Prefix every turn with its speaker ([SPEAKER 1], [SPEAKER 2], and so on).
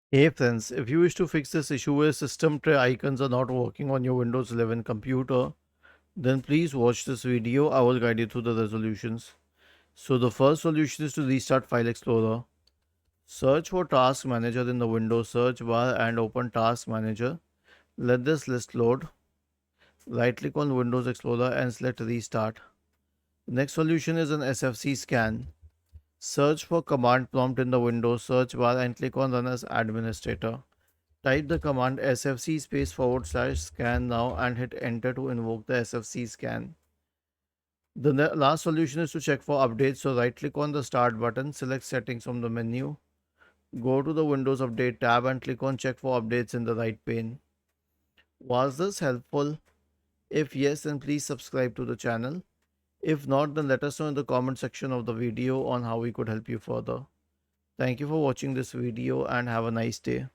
[SPEAKER 1] Hey friends, if you wish to fix this issue where system tray icons are not working on your Windows 11 computer, then please watch this video. I will guide you through the resolutions. So the first solution is to restart File Explorer. Search for Task Manager in the Windows search bar and open Task Manager. Let this list load. Right click on Windows Explorer and select Restart. Next solution is an SFC scan. Search for command prompt in the Windows search bar and click on Run as Administrator. Type the command sfc /scan now and hit enter to invoke the sfc scan. The last solution is to check for updates. So right click on the start button, select settings from the menu, go to the Windows Update tab and click on check for updates in the right pane. Was this helpful? If yes, then please subscribe to the channel. If not, then let us know in the comment section of the video on how we could help you further. Thank you for watching this video and have a nice day.